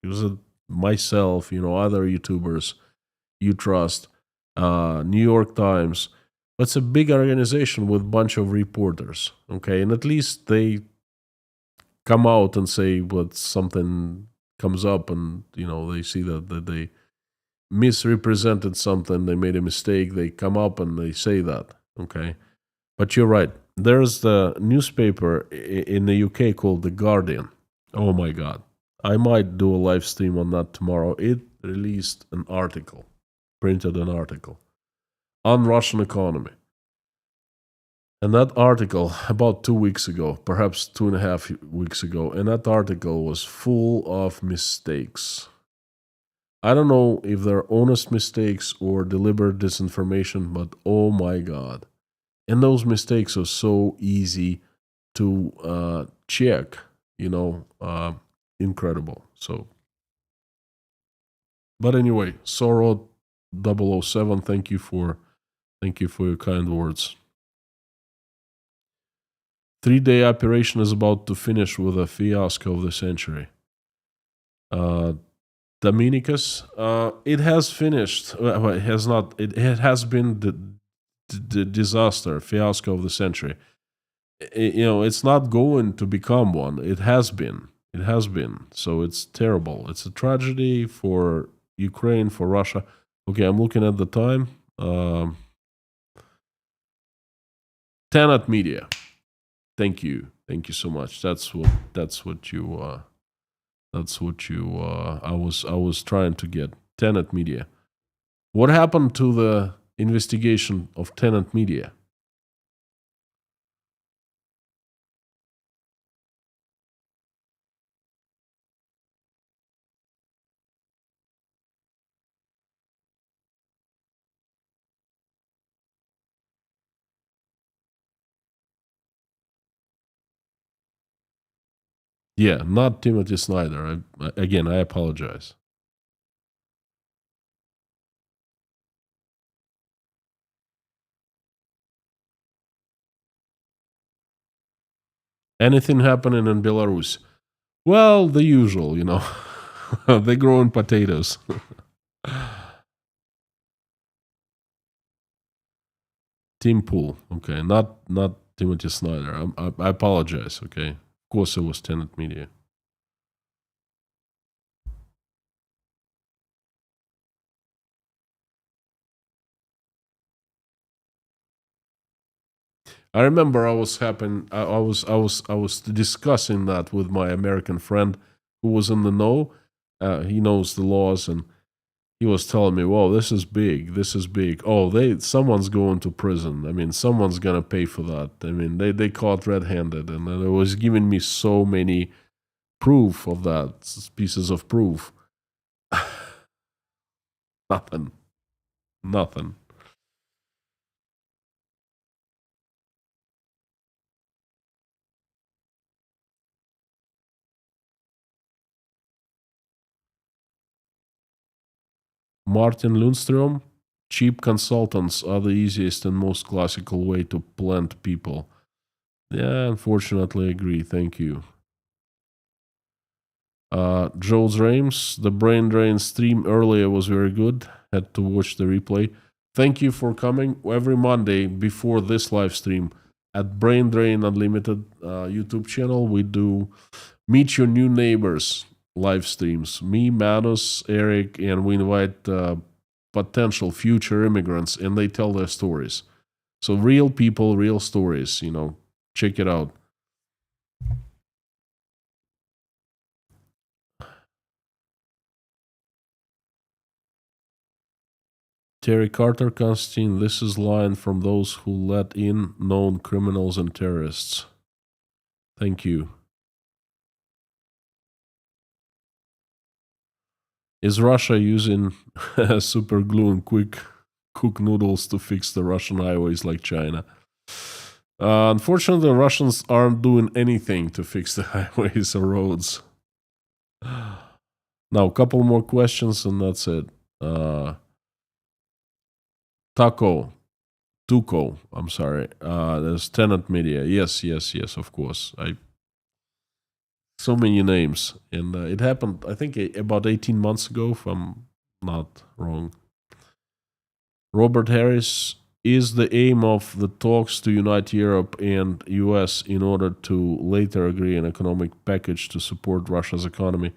Use it myself, you know, other YouTubers you trust, New York Times. It's a big organization with a bunch of reporters, okay? And at least they come out and say what something comes up and, you know, they see that they misrepresented something, they made a mistake, they come up and they say that, okay? But you're right. There's the newspaper in the UK called The Guardian. Oh my God. I might do a live stream on that tomorrow. It released an article, printed an article on Russian economy. And that article, about 2 weeks ago, perhaps 2.5 weeks ago, and that article was full of mistakes. I don't know if they're honest mistakes or deliberate disinformation, but oh my God. And those mistakes are so easy to check, you know, incredible. So, but anyway, Sorrow 007, thank you for your kind words. 3-day operation is about to finish with a fiasco of the century. Dominicus, it has finished. Well, it has not. It has been the disaster, fiasco of the century. You know, it's not going to become one. It has been. It has been. So it's terrible. It's a tragedy for Ukraine, for Russia. Okay, I'm looking at the time. Tenet Media. Thank you so much. That's what you I was trying to get. Tenet Media. What happened to the investigation of Tenet Media? Yeah, not Timothy Snyder. Again, I apologize. Anything happening in Belarus? Well, the usual, you know. They growing potatoes. Tim Pool, okay, not Timothy Snyder. I apologize, okay. Of course, it was Tenet Media. I remember I was discussing that with my American friend who was in the know. He knows the laws, and He was telling me, "Whoa, this is big. This is big. Oh, someone's going to prison. I mean, someone's gonna pay for that. I mean, they caught red-handed, and then it was giving me so many proof of that, pieces of proof. Nothing, nothing. Martin Lundström, cheap consultants are the easiest and most classical way to plant people. Yeah, unfortunately, I agree. Thank you. Joe's Rames, the Brain Drain stream earlier was very good. Had to watch the replay. Thank you for coming every Monday before this live stream at Brain Drain Unlimited YouTube channel. We do Meet Your New Neighbors live streams. Me, Manus, Eric, and we invite potential future immigrants, and they tell their stories. So real people, real stories. Check it out. Terry Carter, Constantine, this is line from those who let in known criminals and terrorists. Thank you. Is Russia using super glue and quick cook noodles to fix the Russian highways like China? Unfortunately, the Russians aren't doing anything to fix the highways or roads. Now, a couple more questions and that's it. Tuco, I'm sorry. There's Tenant Media. Yes, of course. So many names. And it happened, I think, about 18 months ago, if I'm not wrong. Robert Harris, is the aim of the talks to unite Europe and US in order to later agree an economic package to support Russia's economy?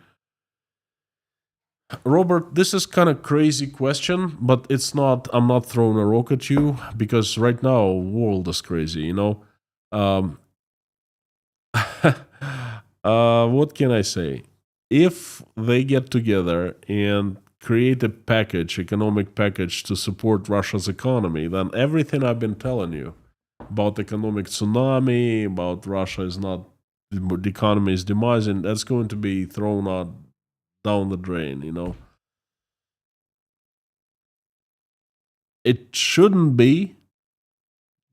Robert, this is kind of crazy question, but it's not. I'm not throwing a rock at you because right now world is crazy. Um, what can I say? If they get together and create a package, economic package to support Russia's economy, then everything I've been telling you about economic tsunami, about Russia is not, the economy is demising, that's going to be thrown out down the drain. It shouldn't be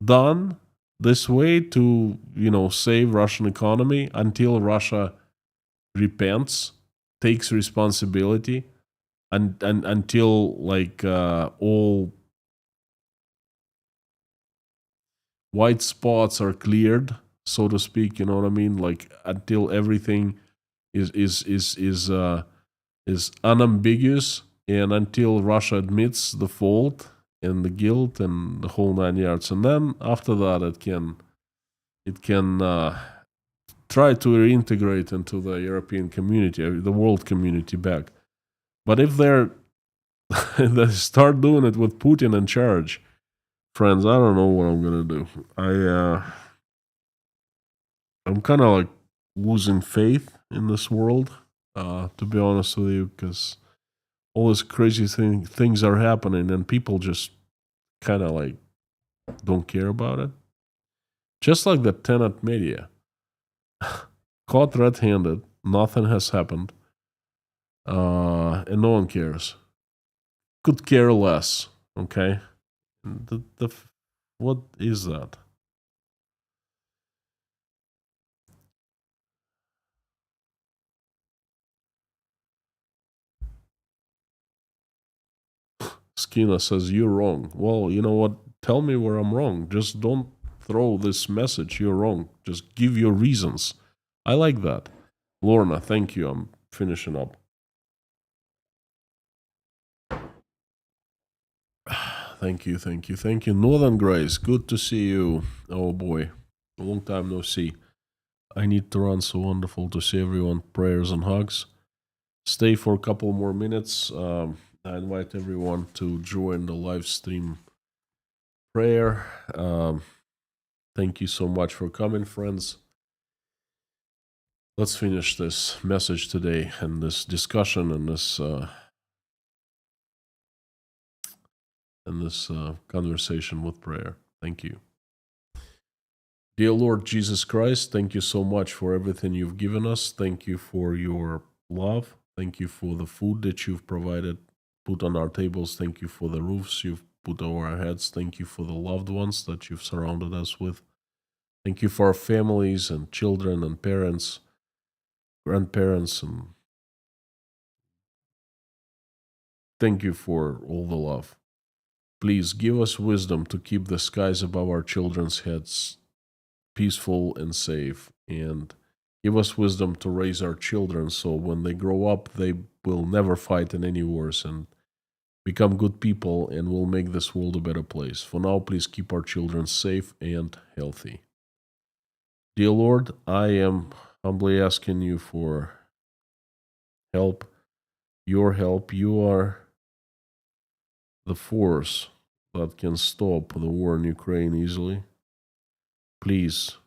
done this way to, save Russian economy until Russia repents, takes responsibility, and until like all white spots are cleared, so to speak. You know what I mean? Like until everything is unambiguous, and until Russia admits the fault and the guilt and the whole 9 yards, and then after that it can try to reintegrate into the European community, the world community back. But if they start doing it with Putin in charge, friends, I don't know what I'm gonna do. I'm kind of like losing faith in this world, to be honest with you, because all these crazy things are happening, and people just kind of like don't care about it. Just like the tenant media, caught red-handed, nothing has happened, and no one cares. Could care less. Okay, what is that? Skinner says you're wrong. Well, you know what? Tell me where I'm wrong. Just don't throw this message. You're wrong. Just give your reasons. I like that. Lorna, thank you. I'm finishing up. Thank you. Northern Grace, good to see you. Oh boy, a long time no see. I need to run, so wonderful to see everyone. Prayers and hugs. Stay for a couple more minutes. I invite everyone to join the live stream prayer. Thank you so much for coming, friends. Let's finish this message today and this discussion and this in this conversation with prayer. Thank you. Dear Lord Jesus Christ, thank you so much for everything you've given us. Thank you for your love. Thank you for the food that you've provided, put on our tables. Thank you for the roofs you've put over our heads. Thank you for the loved ones that you've surrounded us with. Thank you for our families and children and parents, grandparents, and thank you for all the love. Please give us wisdom to keep the skies above our children's heads peaceful and safe, and give us wisdom to raise our children so when they grow up, they will never fight in any wars and become good people and will make this world a better place. For now, please keep our children safe and healthy. Dear Lord, I am humbly asking you for help, your help. You are the force that can stop the war in Ukraine easily. Please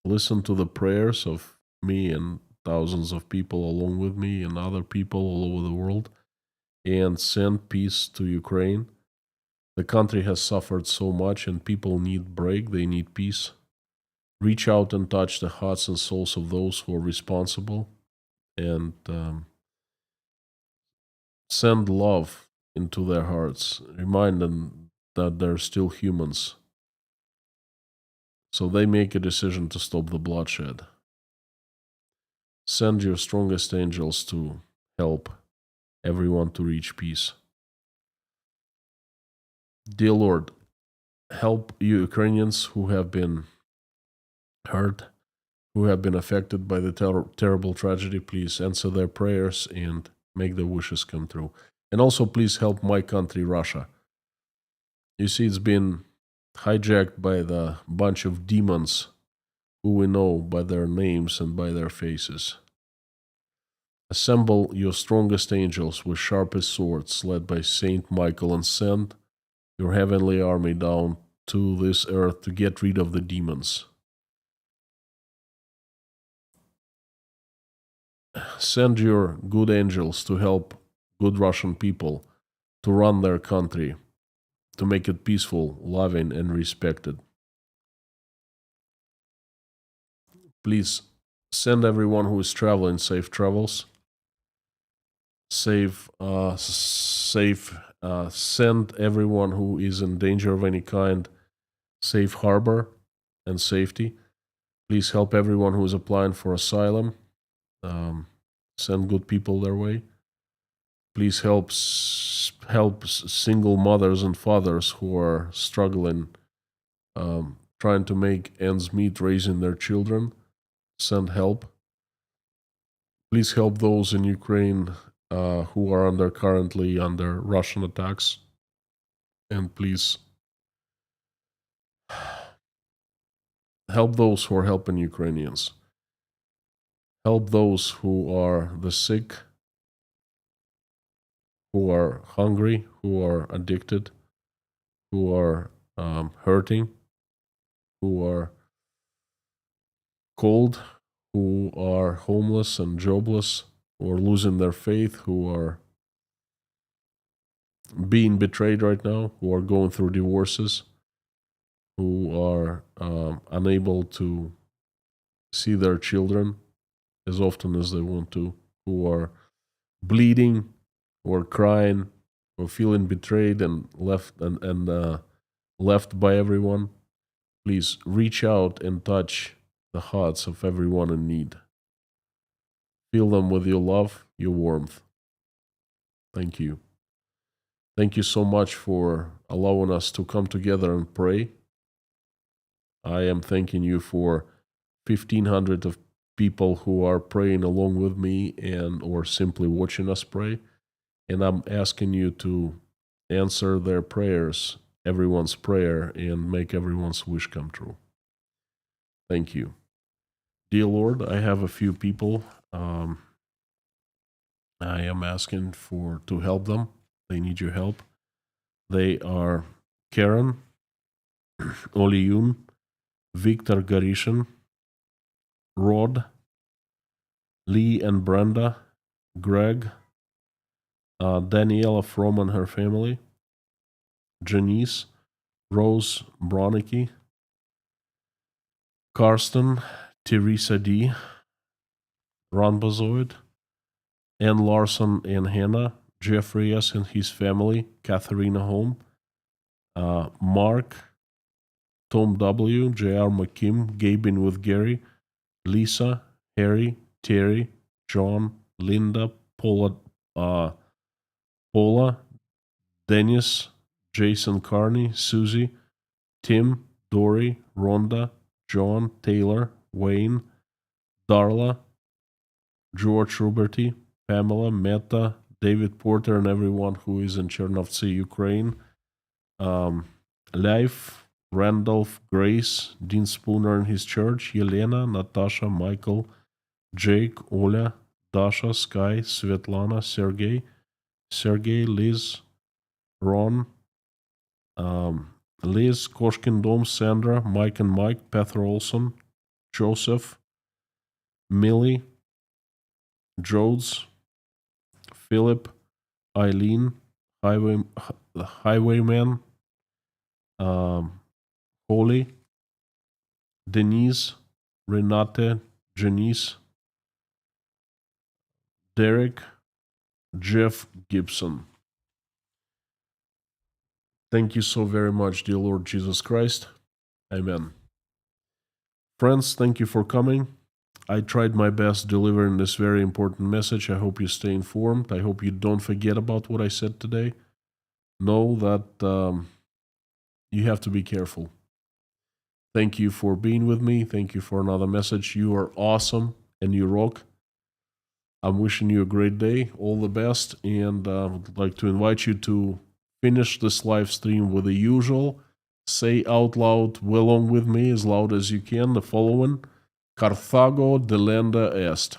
listen to the prayers of me and thousands of people along with me and other people all over the world and send peace to Ukraine. The country has suffered so much and people need break, they need peace. Reach out and touch the hearts and souls of those who are responsible and send love into their hearts. Remind them that they're still humans. So they make a decision to stop the bloodshed. Send your strongest angels to help everyone to reach peace. Dear Lord, help Ukrainians who have been hurt, who have been affected by the terrible tragedy. Please answer their prayers and make their wishes come true. And also, please help my country, Russia. You see, it's been hijacked by the bunch of demons who we know by their names and by their faces. Assemble your strongest angels with sharpest swords, led by Saint Michael, and send your heavenly army down to this earth to get rid of the demons. Send your good angels to help good Russian people to run their country, to make it peaceful, loving, and respected. Please send everyone who is traveling safe travels. Send everyone who is in danger of any kind safe harbor and safety. Please help everyone who is applying for asylum. Send good people their way. Please help single mothers and fathers who are struggling, trying to make ends meet, raising their children. Send help. Please help those in Ukraine who are currently under Russian attacks. And please help those who are helping Ukrainians. Help those who are the sick, who are hungry, who are addicted, who are hurting, who are cold, who are homeless and jobless, who are losing their faith, who are being betrayed right now, who are going through divorces, who are unable to see their children as often as they want to, who are bleeding, who are crying, who are feeling betrayed and left left by everyone. Please reach out and touch the hearts of everyone in need. Fill them with your love, your warmth. Thank you. Thank you so much for allowing us to come together and pray. I am thanking you for 1,500 of people who are praying along with me and or simply watching us pray. And I'm asking you to answer their prayers, everyone's prayer, and make everyone's wish come true. Thank you. Dear Lord, I have a few people I am asking to help them. They need your help. They are Karen, Oliyun, Victor Garishin, Rod, Lee and Brenda, Greg, Daniela From and her family, Janice, Rose Bronicky, Karsten, Teresa D, Ron Bazoid, Ann Larson and Hannah, Jeffrey S. and his family, Katharina Home, Mark, Tom W., J.R. McKim, Gabin with Gary, Lisa, Harry, Terry, John, Linda, Paula, Dennis, Jason Carney, Susie, Tim, Dory, Rhonda, John, Taylor, Wayne, Darla, George Ruberty, Pamela, Meta, David Porter, and everyone who is in Chernovtsi, Ukraine. Leif, Randolph, Grace, Dean Spooner and his church, Yelena, Natasha, Michael, Jake, Oля, Dasha, Sky, Svetlana, Sergey, Liz, Ron, Liz, Koshkin Dom, Sandra, Mike and Mike, Pether Olson, Joseph, Millie, Jodes, Philip, Eileen, Highwayman, Holly, Denise, Renate, Janice, Derek, Jeff Gibson. Thank you so very much, dear Lord Jesus Christ. Amen. Friends, thank you for coming. I tried my best delivering this very important message. I hope you stay informed. I hope you don't forget about what I said today. Know that you have to be careful. Thank you for being with me. Thank you for another message. You are awesome and you rock. I'm wishing you a great day, all the best, and I'd like to invite you to finish this live stream with the usual. Say out loud, along with me, as loud as you can, the following: Carthago delenda est.